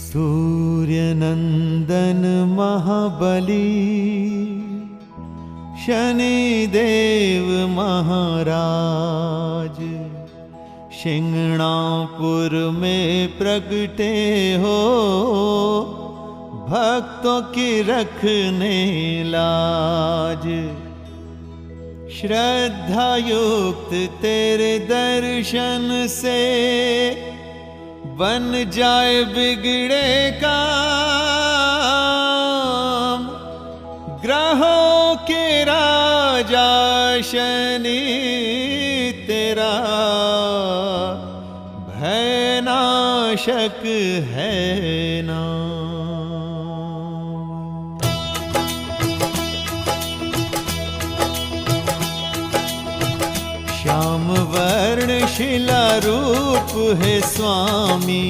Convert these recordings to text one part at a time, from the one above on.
सूर्यनंदन महाबली शनिदेव महाराज शिंगणापुर में प्रगटे हो, भक्तों की रखने लाज। श्रद्धा युक्त तेरे दर्शन से बन जाए बिगड़े काम। ग्रहों के राजा शनि तेरा भयनाशक है नाम। श्याम वर्ण शिला रूप है स्वामी,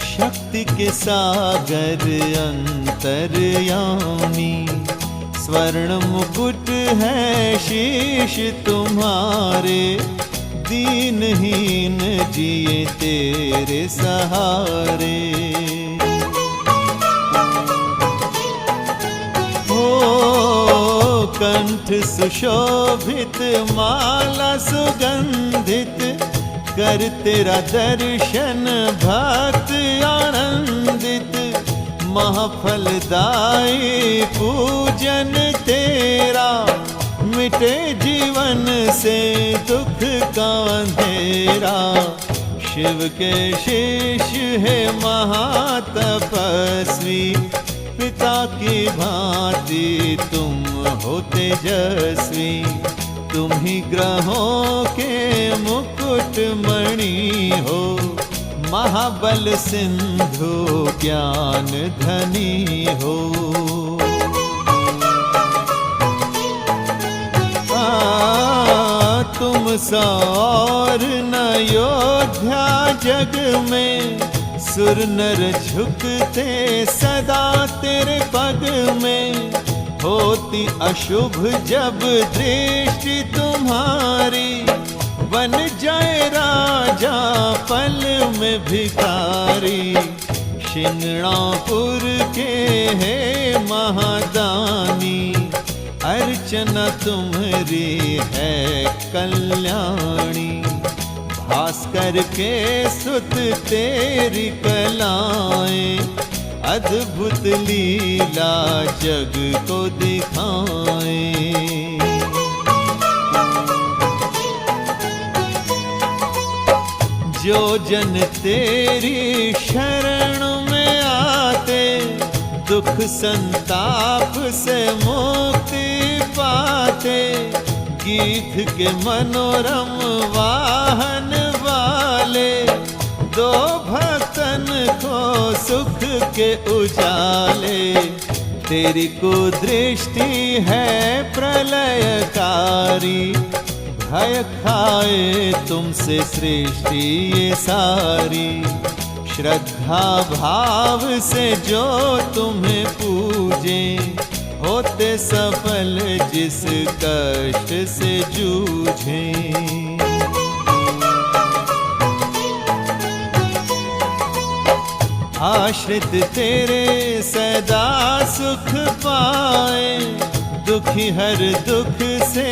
शक्ति के सागर अंतर्यामी। स्वर्ण मुकुट है शीश तुम्हारे, दीनहीन जिए तेरे सहारे। कंठ सुशोभित माला सुगंधित, कर तेरा दर्शन भक्त आनंदित। महफलदायी पूजन तेरा, मिटे जीवन से दुख का अंधेरा। शिव के शिष्य है महातपस्वी, पिता की भांति तुम हो तेजस्वी। तुम ही ग्रहों के मुकुट मणि हो, महाबल सिंधु ज्ञान धनी हो। तुम सा और न योध्या जग में, सुर नर झुकते सदा तेरे पग में। होती अशुभ जब दृष्टि तुम्हारी, बन जाए राजा पल में भिखारी। शिंगणापुर के है महादानी, अर्चना तुम्हारी है कल्याणी। भास्कर के सुत तेरी कलाएं, अद्भुत लीला जग को दिखाएं। जो जन तेरी शरण में आते, दुख संताप से मुक्ति पाते। गीत के मनोरम वाहन वाले, दो भक्तन को सुख के उजाले। तेरी कुदृष्टि है प्रलयकारी, भय खाए तुमसे सृष्टि ये सारी। श्रद्धा भाव से जो तुम्हें पूजे, होते सफल जिस कष्ट से जूझे। आश्रित तेरे सदा सुख पाए, दुखी हर दुख से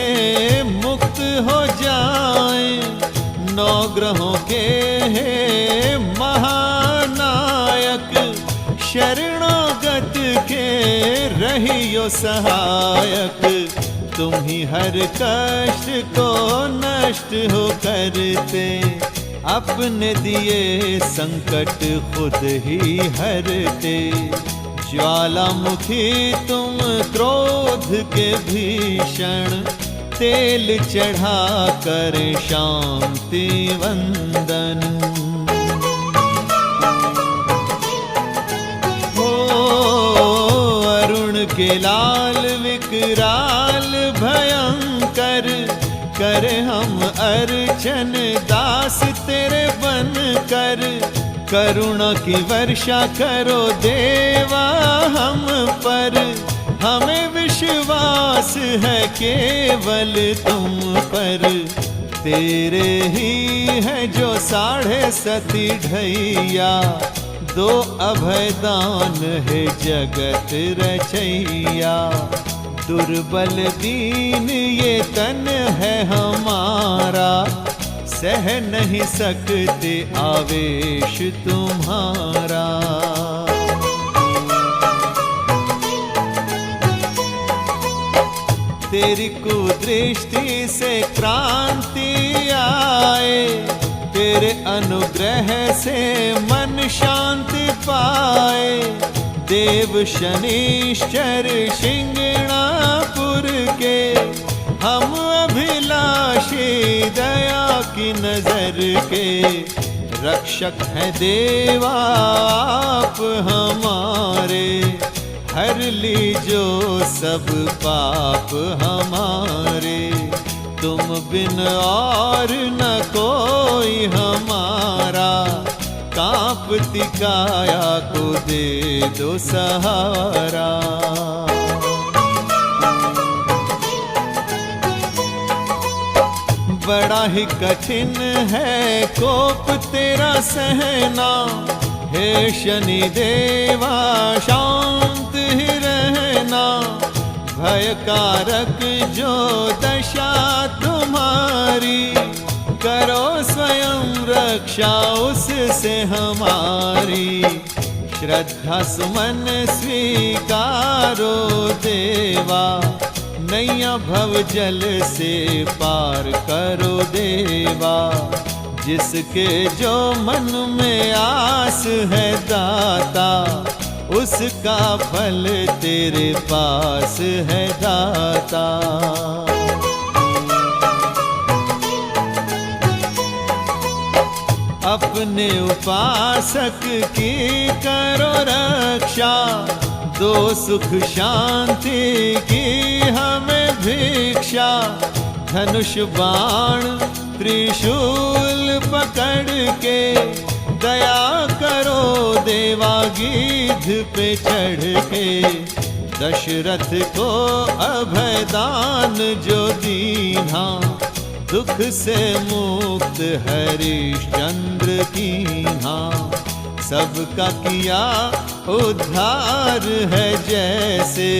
मुक्त हो जाए। नौ ग्रहों के हे महानायक, शरणागत के रहियो सहायक। तुम ही हर कष्ट को नष्ट हो करते, अपने दिए संकट खुद ही हरते। ज्वालामुखी तुम क्रोध के भीषण, तेल चढ़ा कर शांति वंदन। हो अरुण के लाल विकराल भयंकर, करे हम अर्चन दास तेरे बन कर। करुणा की वर्षा करो देवा हम पर, हमें विश्वास है केवल तुम पर। तेरे ही है जो 7.5 ढैया, दो अभयदान है जगत रचैया। दुर्बल दीन ये तन है हमारा, सह नहीं सकते आवेश तुम्हारा। तेरी कुदृष्टि से क्रांति आए, तेरे अनुग्रह से मन शांति पाए। देव शनिश्चर शिंगणापुर के हम अभिलाषी दया की नजर के, रक्षक हैं देवा आप हमारे। हर लीजो सब पाप हमारे, तुम बिन और न कोई हमारा। कांपती काया को दे दो सहारा। बड़ा ही कठिन है कोप तेरा सहना, हे शनि देवा शांत ही रहना। भयकारक जो दशा तुम्हारी, करो स्वयं रक्षा उससे हमारी। श्रद्धा सुमन स्वीकारो देवा, नैया भव जल से पार करो देवा। जिसके जो मन में आस है दाता, उसका फल तेरे पास है दाता। अपने उपासक की करो रक्षा, दो सुख शांति की हमें भिक्षा। धनुष बाण त्रिशूल पकड़ के, दया करो देवा गीध पे चढ़ के। दशरथ को अभयदान जो दीन्हा, दुख से मुक्त हरिश्चंद्र कीन्हा। सबका किया उद्धार है जैसे,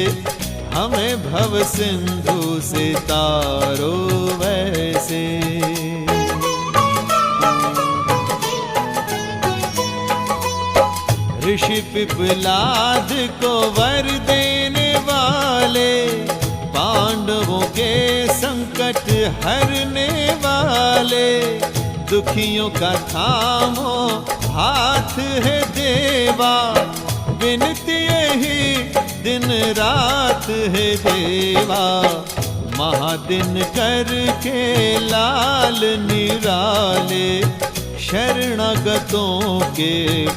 हमें भव सिंधु से तारो वैसे। ऋषि पिपलाद को वर देने वाले, पांडवों के संकट हरने वाले। दुखियों का थामो हाथ है देवा, विनती यही दिन रात है देवा। महादिन करके लाल निराले, शरणागतों के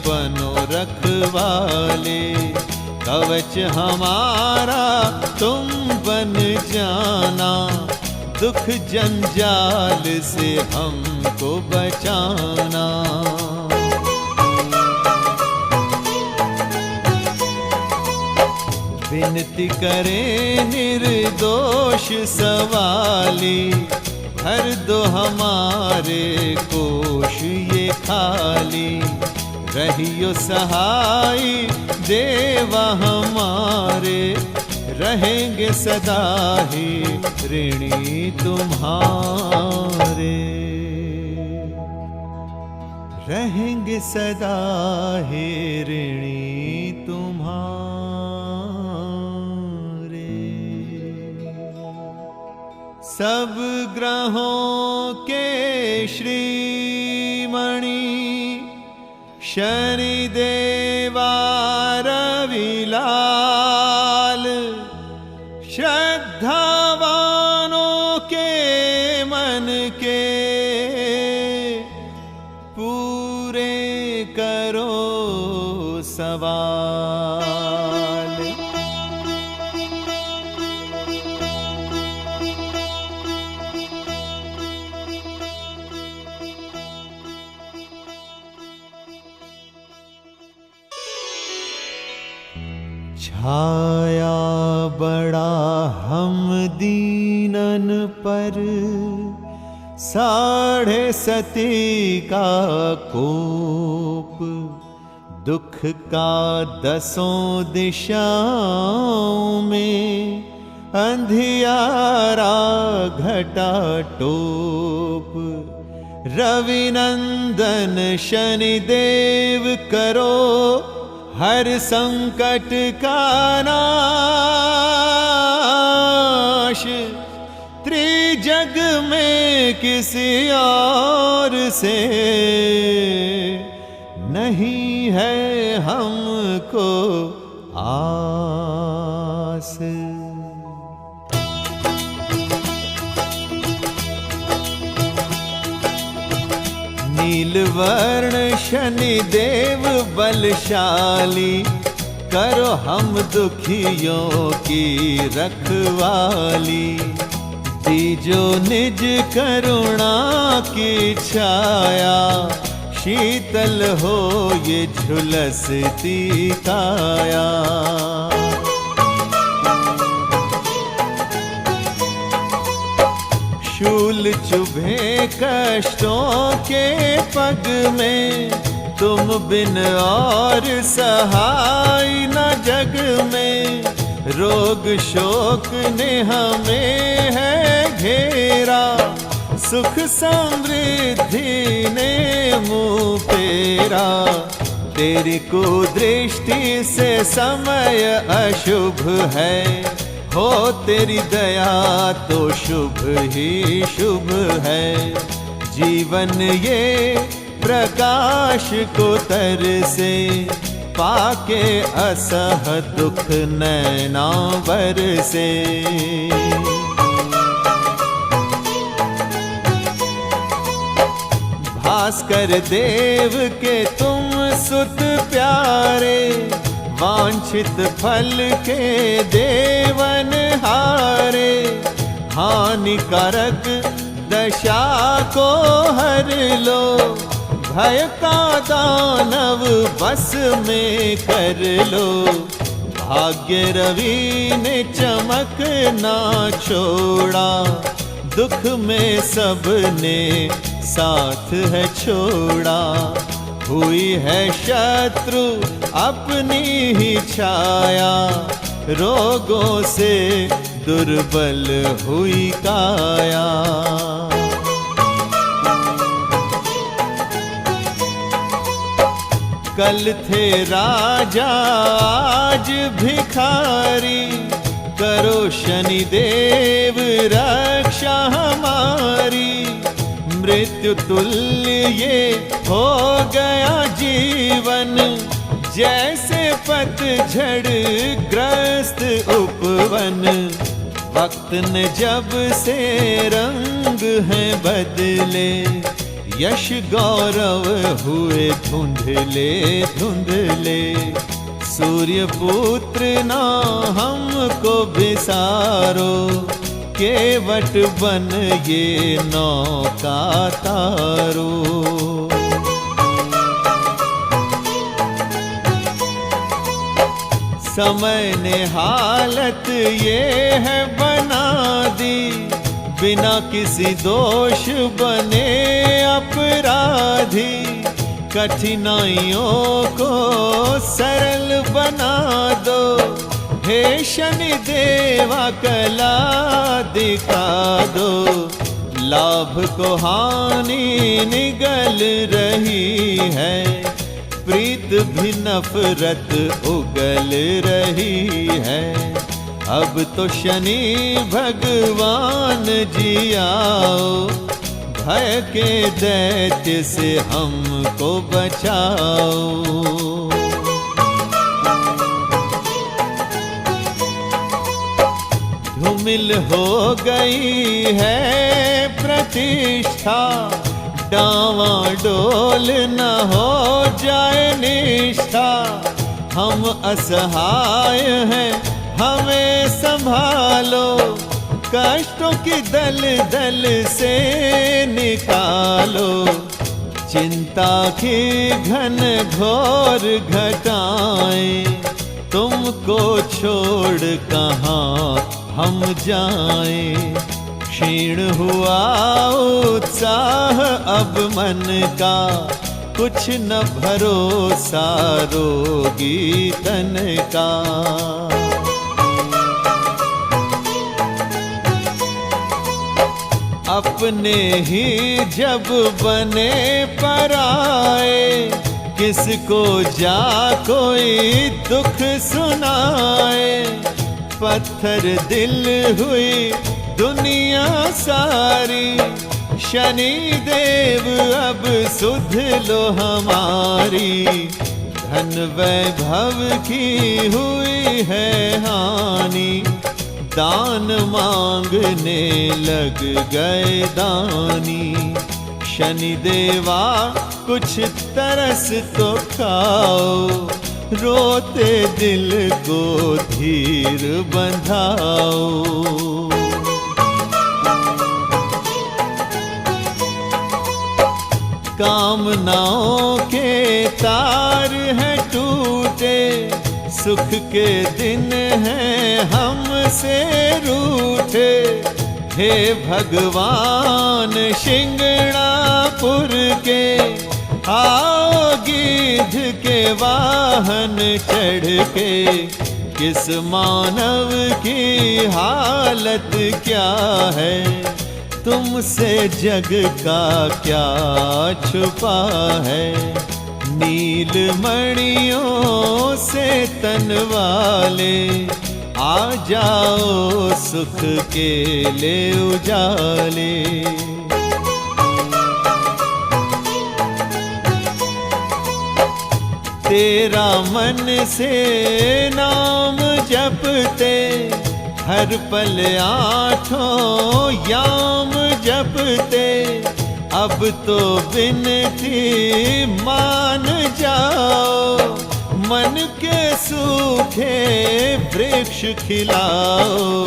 बनो रखवाले। कवच हमारा तुम बन जाना, दुख जंजाल से हमको बचाना। विनती करें निर्दोष सवाली, भर दो हमारे कोश ये खाली। रहियो सहाय देवा हमारे, रहेंगे सदा ही ऋणी तुम्हारे। रहेंगे सदा ही ऋणी तुम्हारे। सब ग्रहों के श्रीमणि, शनि देवा रविलाल। श्रद्धावानों के मन के, पूरे करो सवाल। छाया बड़ा हम दीनन पर, 7.5 का कोप। दुख का 10 दिशाओं में अंधियारा घटा टोप। रविनंदन शनिदेव करो हर संकट का नाश। त्रिजग में किसी और से नहीं है हमको आस। नीलवर्ण शनिदेव बलशाली, करो हम दुखियों की रखवाली। दीजो निज करुणा की छाया, शीतल हो ये झुलसती काया। शूल चुभे कष्टों के पग में, तुम बिन और सहाय न जग में। रोग शोक ने हमें है घेरा, सुख समृद्धि ने मुँह फेरा। तेरी कुदृष्टि से समय अशुभ है, हो तेरी दया तो शुभ ही शुभ है। जीवन ये प्रकाश को तरसे, पाके असह दुख नैना बरसे। भास्कर देव के तुम सुत प्यारे, वांछित फल के देवन हारे। हानिकारक दशा को हर लो, भय का दानव बस में कर लो। भाग्य रवि ने चमक ना छोड़ा, दुख में सबने साथ है छोड़ा। हुई है शत्रु अपनी ही छाया, रोगों से दुर्बल हुई काया। कल थे राजा आज भिखारी, करो शनिदेव रक्षा हमारी। मृत्यु तुल्य ये हो गया जीवन, जैसे पतझड़ ग्रस्त उपवन। वक्त ने जब से रंग हैं बदले, यश गौरव हुए धुंधले धुंधले। सूर्य पुत्र ना हमको बिसारो, केवट बन ये नौका तारो। समय ने हालत ये है बना दी, बिना किसी दोष बने अपराधी। कठिनाइयों को सरल बना दो, हे शनि देवा कला दिखा दो। लाभ को हानि निगल रही है, प्रीत भी नफरत उगल रही है। अब तो शनि भगवान जी आओ, भय के दैत्य से हमको बचाओ। धूमिल हो गई है प्रतिष्ठा, डावाडोल न हो जाए निष्ठा। हम असहाय हैं हमें संभालो, कष्टों की दल दल से निकालो। चिंता की घन घोर घटाएं, तुमको छोड़ कहाँ हम जाएं। क्षीण हुआ उत्साह अब मन का, कुछ न भरोसा रोगी तन का। अपने ही जब बने पराए, किसको जा कोई दुख सुनाए। पत्थर दिल हुई दुनिया सारी, शनि देव अब सुध लो हमारी। धन वैभव की हुई है हानि, दान मांगने लग गए दानी। शनि देवा कुछ तरस तो खाओ, रोते दिल को धीर बंधाओ। कामनाओं के तार हैं टूटे, सुख के दिन हैं हमसे रूठे। हे भगवान शिंगणापुर के, आओ गिद्ध के वाहन चढ़ के। किस मानव की हालत क्या है, तुमसे जग का क्या छुपा है। नील मणियों से तन वाले, आ जाओ सुख के ले उजाले। तेरा मन से नाम जपते, हर पल आठों याम जपते। अब तो बिनती मान जाओ, मन के सूखे वृक्ष खिलाओ।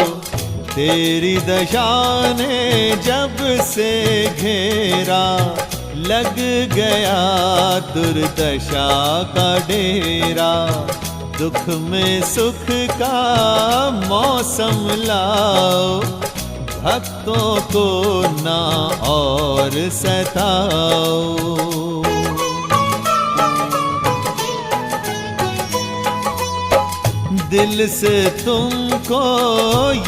तेरी दशा ने जब से घेरा, लग गया दुर्दशा का डेरा। दुख में सुख का मौसम लाओ, भक्तों को ना और सताओ। दिल से तुमको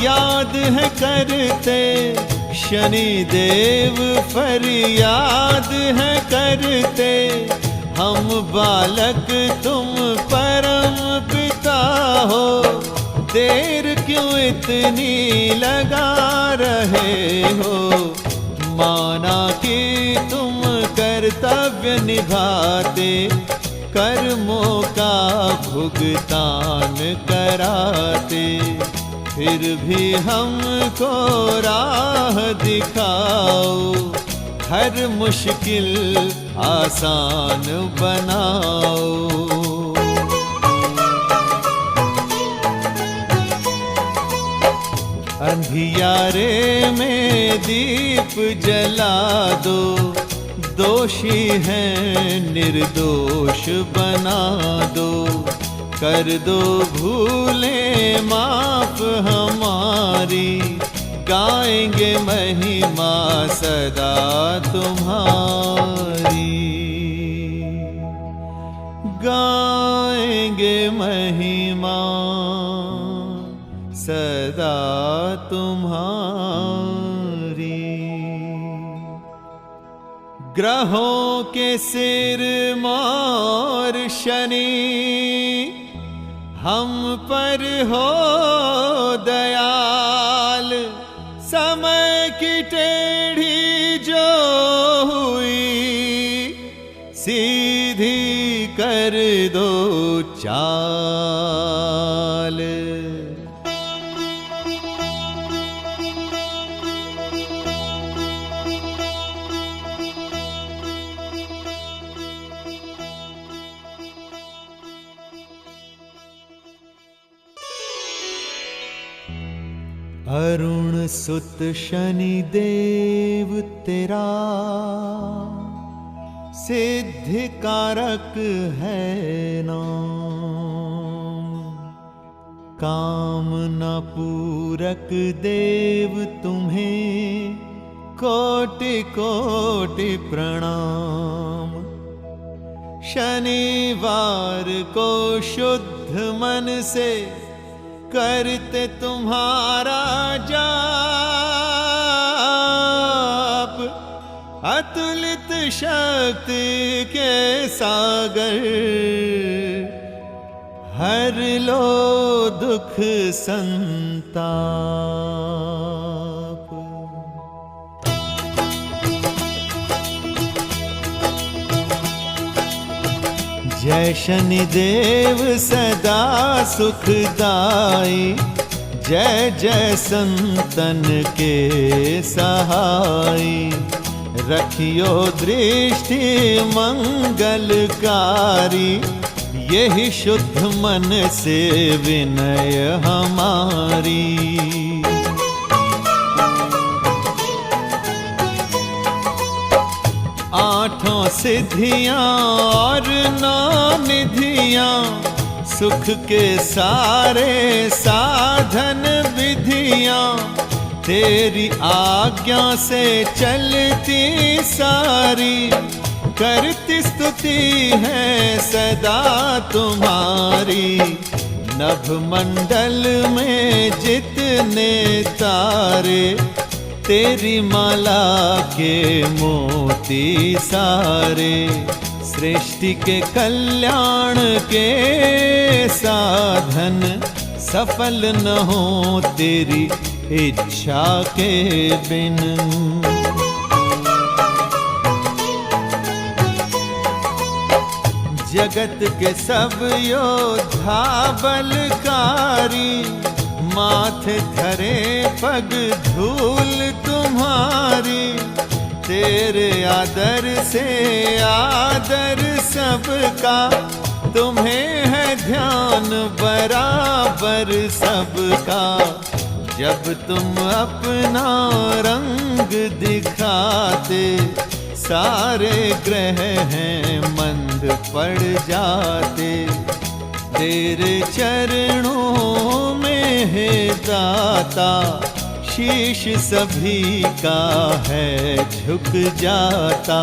याद है करते, शनि देव फरियाद है करते। हम बालक तुम परम पिता हो, देर क्यों इतनी लगा रहे हो। माना कि तुम कर्तव्य निभाते, कर्मों का भुगतान कराते। फिर भी हमको राह दिखाओ, हर मुश्किल आसान बनाओ। अंधियारे में दीप जला दो, दोषी हैं निर्दोष बना दो। कर दो भूलें माफ हमारी, गाएंगे महिमा सदा तुम्हारी। गाएंगे महिमा सदा तुम्हारी। ग्रहों के सिर मार शनि, हम पर हो दयाल। समय की टेढ़ी जो हुई, सीधी कर दो चाल। अरुण सुत शनि देव तेरा, सिद्धि कारक है नाम। कामना पूरक देव तुम्हें कोटि कोटि प्रणाम। शनिवार को शुद्ध मन से करते तुम्हारा जाप, अतुलित शक्ति के सागर हर लो दुख संताप। जय शनिदेव सदा सुखदाई, जय जय संतन के सहाई। रखियो दृष्टि मंगलकारी, यही शुद्ध मन से विनय हमारी। आठों सिद्धियां और नौ निधियां, सुख के सारे साधन विधियां, तेरी आज्ञा से चलती सारी। करती स्तुति है सदा तुम्हारी, नभ मंडल में जितने तारे, तेरी माला के मोती सारे। सृष्टि के कल्याण के साधन, सफल न हो तेरी इच्छा के बिन। जगत के सब योद्धा बलकारी, माथे धरे पग धूल तुम्हारी। तेरे आदर से आदर सबका, तुम्हें है ध्यान बराबर सबका। जब तुम अपना रंग दिखाते, सारे ग्रह हैं मंद पड़ जाते। तेरे चरणों में है दाता, शीश सभी का है झुक जाता।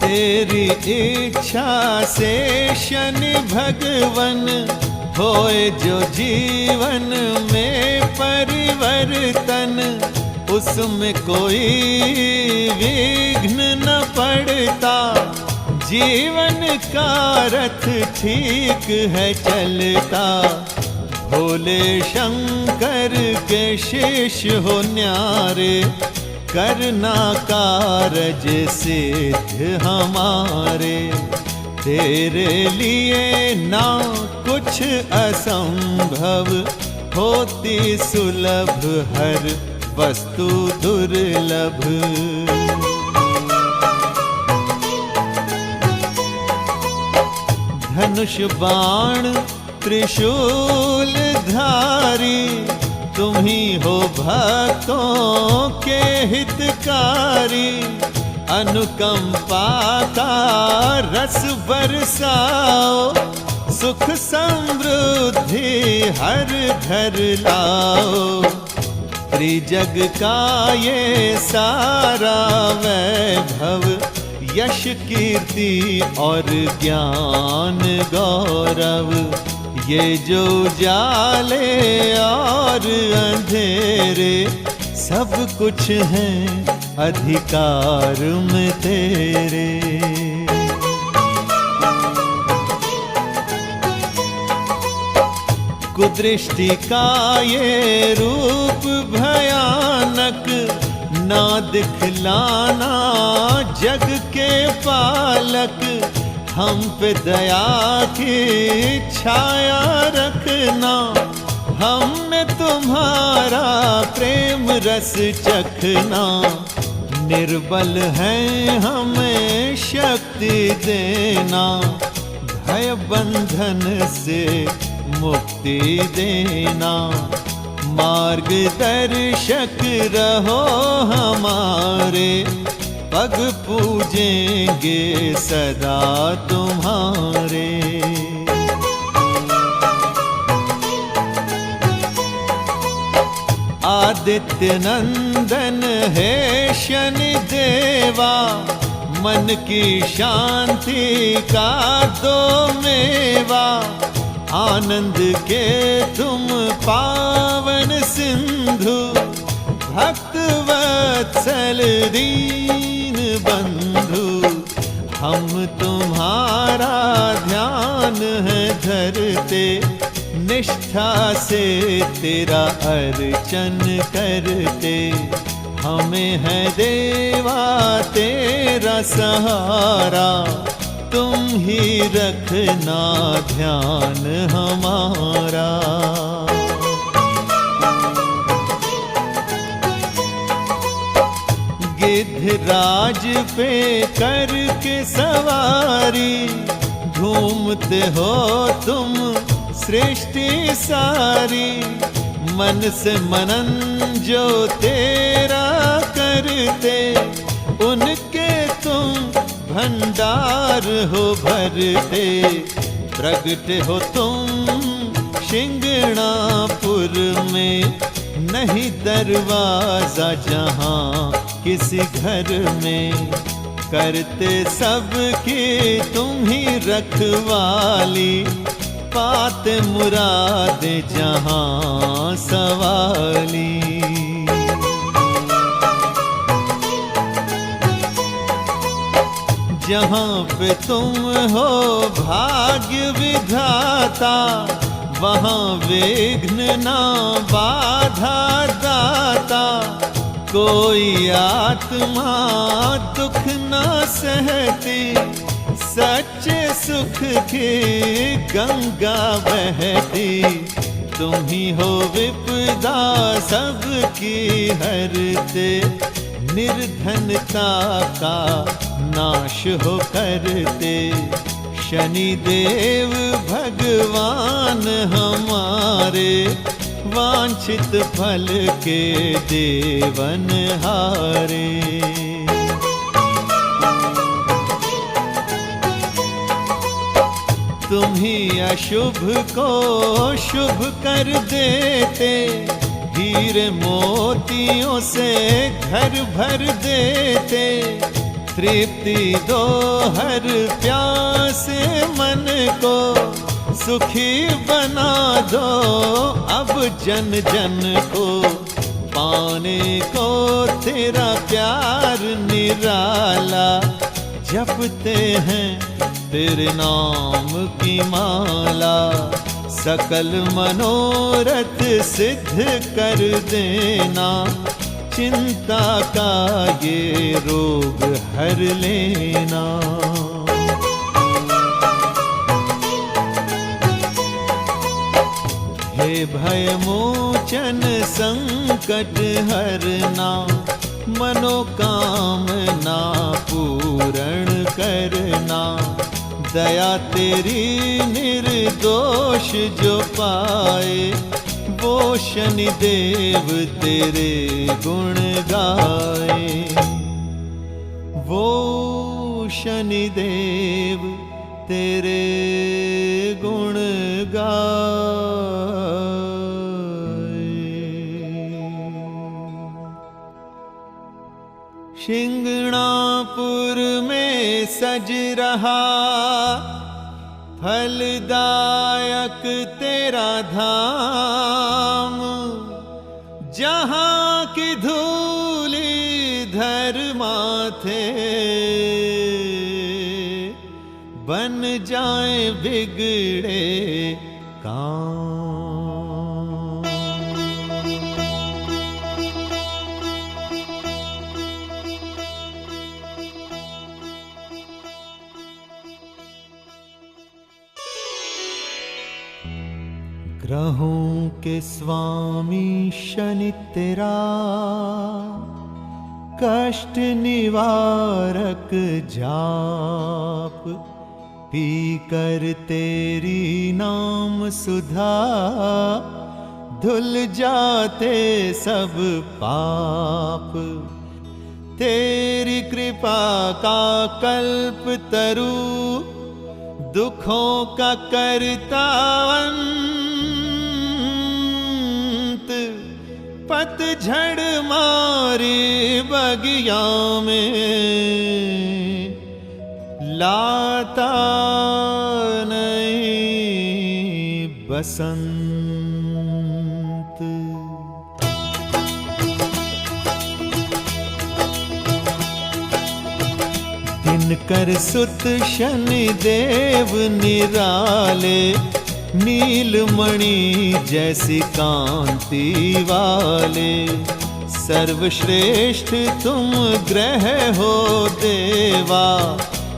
तेरी इच्छा से शनि भगवन, होए जो जीवन में परिवर्तन। उसमें कोई विघ्न न पड़ता, जीवन का रथ ठीक है चलता। भोले शंकर के शिष्य हो न्यारे, करना कारज सिद्ध हमारे। तेरे लिए ना कुछ असंभव, होती सुलभ हर वस्तु दुर्लभ। धनुष बाण त्रिशूल धारी, तुम ही हो भक्तों के हितकारी। अनुकंपा का रस बरसाओ, सुख समृद्धि हर घर लाओ। त्रिजग का ये सारा वैभव, यश कीर्ति और ज्ञान गौरव। ये जो जाले और अंधेरे, सब कुछ है अधिकार में तेरे। कुदृष्टि का ये रूप भयानक, ना दिखलाना जग के पालक। हम पे दया की छाया रखना, हम में तुम्हारा प्रेम रस चखना। निर्बल हैं हमें शक्ति देना, भय बंधन से मुक्ति देना। मार्गदर्शक रहो हमारे, पग पूजेंगे सदा तुम्हारे। आदित्य नंदन है शनि देवा, मन की शांति का दो मेवा। आनंद के तुम पावन सिंधु, भक्त वत्सल दीन बंधु। हम तुम्हारा ध्यान है धरते, निष्ठा से तेरा अर्चन करते। हमें है देवा तेरा सहारा, तुम ही रखना ध्यान हमारा। गिद्धराज पे करके सवारी, घूमते हो तुम सृष्टि सारी। मन से मनन जो तेरा करते, उनके तुम भंडार हो भरते। प्रगट हो तुम शिंगणापुर में, नहीं दरवाजा जहाँ किसी घर में। करते सबकी तुम ही रखवाली, पाते मुरादे जहाँ सवाली। जहाँ पे तुम हो भाग्य विधाता, वहाँ विघ्न ना बाधा दाता। कोई आत्मा दुख न सहती, सच्चे सुख की गंगा बहती। तुम ही हो विपदा सबकी हरते, निर्धनता का नाश हो करते। शनि देव भगवान हमारे, वांछित फल के देवन हारे। तुम ही अशुभ को शुभ कर देते, हीरे मोतियों से घर भर देते। तृप्ति दो हर प्यासे मन को, सुखी बना दो अब जन जन को। पाने को तेरा प्यार निराला, जपते हैं तेरे नाम की माला। सकल मनोरथ सिद्ध कर देना, चिंता का ये रोग हर लेना। हे भय मोचन संकट हरना, मनोकामना पूर्ण करना। दया तेरी निर्दोष जो पाए, वो शनि देव तेरे गुण गाए। वो शनि देव तेरे गुण गाए। शिंगणापुर में सज रहा फलदायक तेरा धाम, जहाँ की धूली धर माथे, बन जाए बिगड़े काम। ग्रहों के स्वामी शनि तेरा, कष्ट निवारक जाप। पी कर तेरी नाम सुधा, धुल जाते सब पाप। तेरी कृपा का कल्प तरु, दुखों का करता अंत। पतझड़ मारी बगिया में लाता नहीं बसंत। दिनकर सुत शनि देव निराले, नीलमणि जैसी कांति वाले। सर्वश्रेष्ठ तुम ग्रह हो देवा,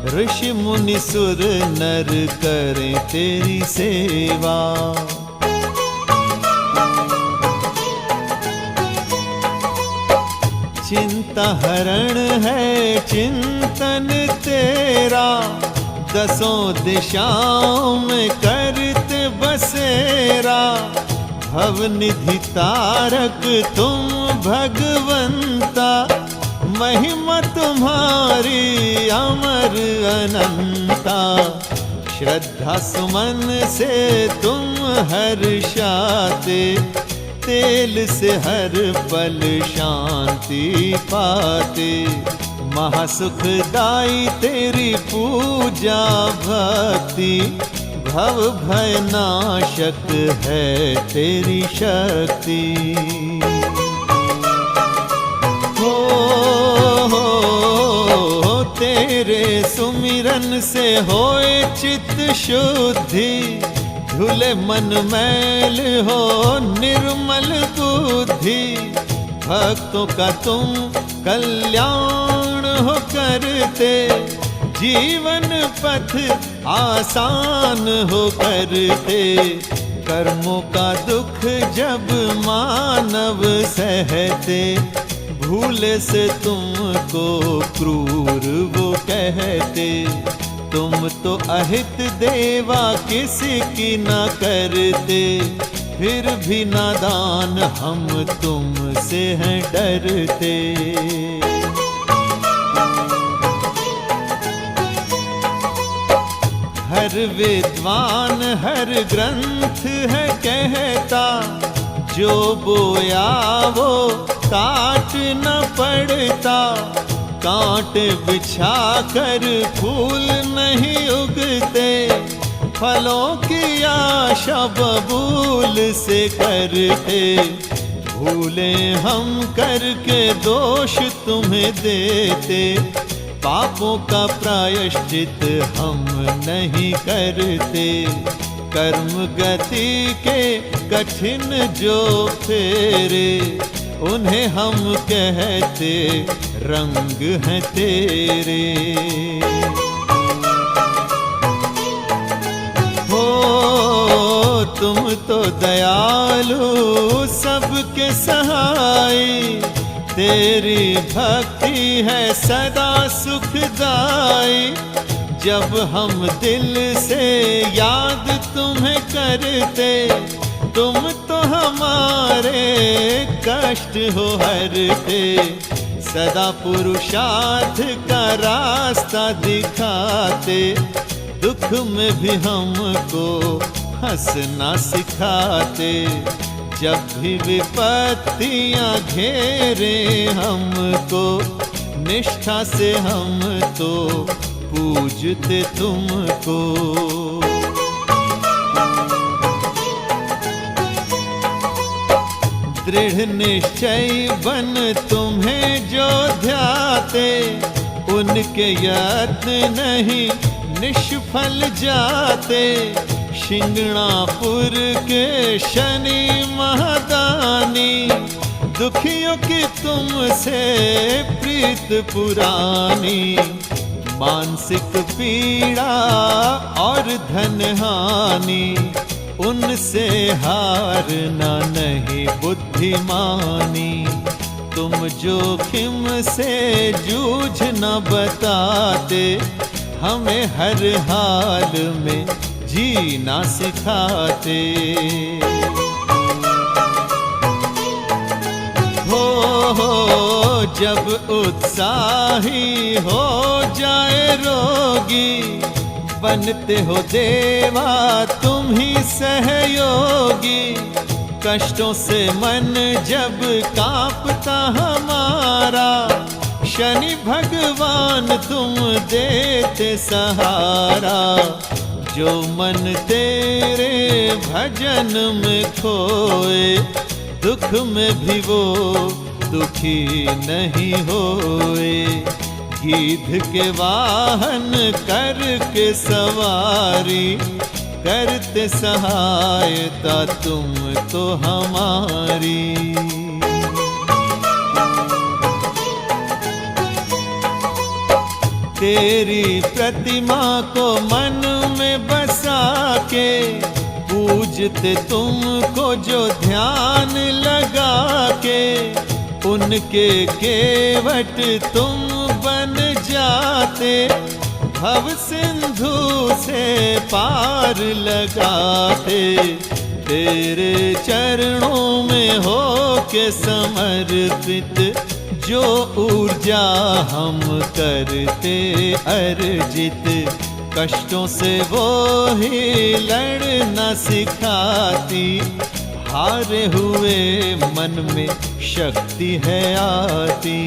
ऋषि मुनि सुर नर करें तेरी सेवा। चिंता हरण है चिंतन तेरा, दसों दिशाओं में करते बसेरा। भवनिधि तारक तुम भगवंता, महिमा तुम्हारी अमर अनंता। श्रद्धा सुमन से तुम हर्षाते, तेल से हर पल शांति पाते। महासुखदाई तेरी पूजा भक्ति, भव भय नाशक है तेरी शक्ति। हो तेरे सुमिरन से होए चित्त शुद्धि, धुले मन मैल हो निर्मल बुद्धि। भक्तों का तुम कल्याण हो करते, जीवन पथ आसान हो करते। कर्मों का दुख जब मानव सहते, भूले से तुमको क्रूर वो कहते। तुम तो अहित देवा किसी की न करते, फिर भी नादान हम तुमसे हैं डरते। हर विद्वान हर ग्रंथ है कहता, जो बोया वो काट न पड़ता। कांट बिछा कर फूल नहीं उगते, फलों की आशा बबूल से करते। भूले हम करके दोष तुम्हें देते, पापों का प्रायश्चित हम नहीं करते। कर्म गति के कठिन जो फेरे, उन्हें हम कहते रंग हैं तेरे। हो तुम तो दयालु सबके सहाय, तेरी भक्ति है सदा सुखदाई। जब हम दिल से याद तुम्हें करते, तुम तो हमारे कष्ट हो हरते। सदा पुरुषार्थ का रास्ता दिखाते, दुख में भी हमको हंसना सिखाते। जब भी विपत्तियां घेरे हमको, निष्ठा से हम तो पूजते तुमको। दृढ़ निश्चय बन तुम्हें जो ध्याते, उनके यत्न नहीं निष्फल जाते। शिंगणापुर के शनि महादानी, दुखियों की तुमसे प्रीत पुरानी। मानसिक पीड़ा और धन हानि, उनसे हारना नहीं बुद्धिमानी। तुम जोखिम से जूझ न बताते, हमें हर हाल में जीना सिखाते। हो जब उत्साही हो जाए रोगी, बनते हो देवा तुम ही सहयोगी। कष्टों से मन जब कांपता हमारा, शनि भगवान तुम देते सहारा। जो मन तेरे भजन में खोए, दुख में भी वो दुखी नहीं होए। गीध के वाहन करके सवारी, करते सहायता तुम तो हमारी। तेरी प्रतिमा को मन में बसा के, पूजते तुमको जो ध्यान लगा के, उनके केवट तुम बन जाते, भव सिंधु से पार लगाते। तेरे चरणों में हो के समर्पित, जो ऊर्जा हम करते अर्जित, कष्टों से वो ही लड़ना सिखाती। हारे हुए मन में शक्ति है आती।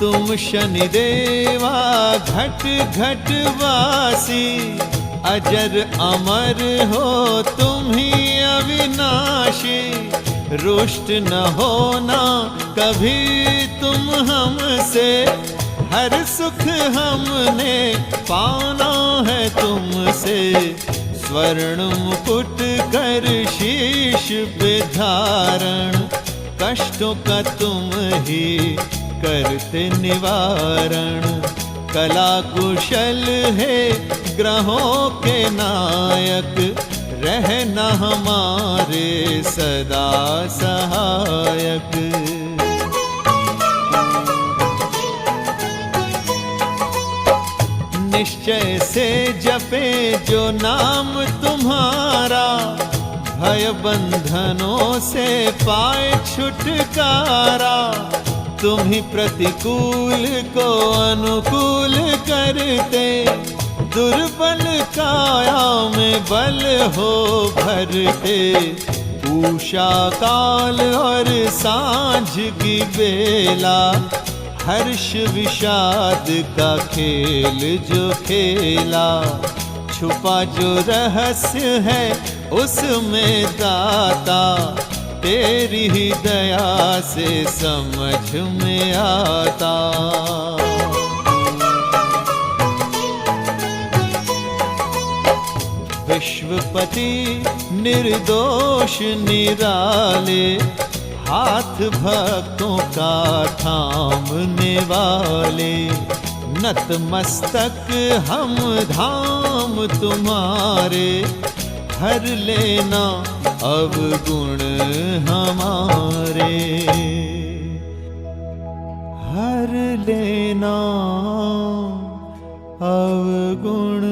तुम शनिदेवा घट घट वासी, अजर अमर हो तुम ही अविनाशी। रुष्ट न होना कभी तुम हमसे, हर सुख हमने पाना है तुमसे। स्वर्ण मुकुट कर शीश पे धारण, कष्टों का तुम ही करते निवारण। कला कुशल है ग्रहों के नायक, रहना हमारे सदा सहायक। निश्चय से जपे जो नाम तुम्हारा, भय बंधनों से पाए छुटकारा। तुम ही प्रतिकूल को अनुकूल करते, दुर्बल काया में बल हो भरते। उषा काल और सांझ की बेला, हर्ष विषाद का खेल जो खेला। छुपा जो रहस्य है उसमें दाता, तेरी ही दया से समझ में आता। विश्वपति निर्दोष निराले, हाथ भक्तों का थामने वाले। नतमस्तक हम धाम तुम्हारे, हर लेना अवगुण हमारे। हर लेना अवगुण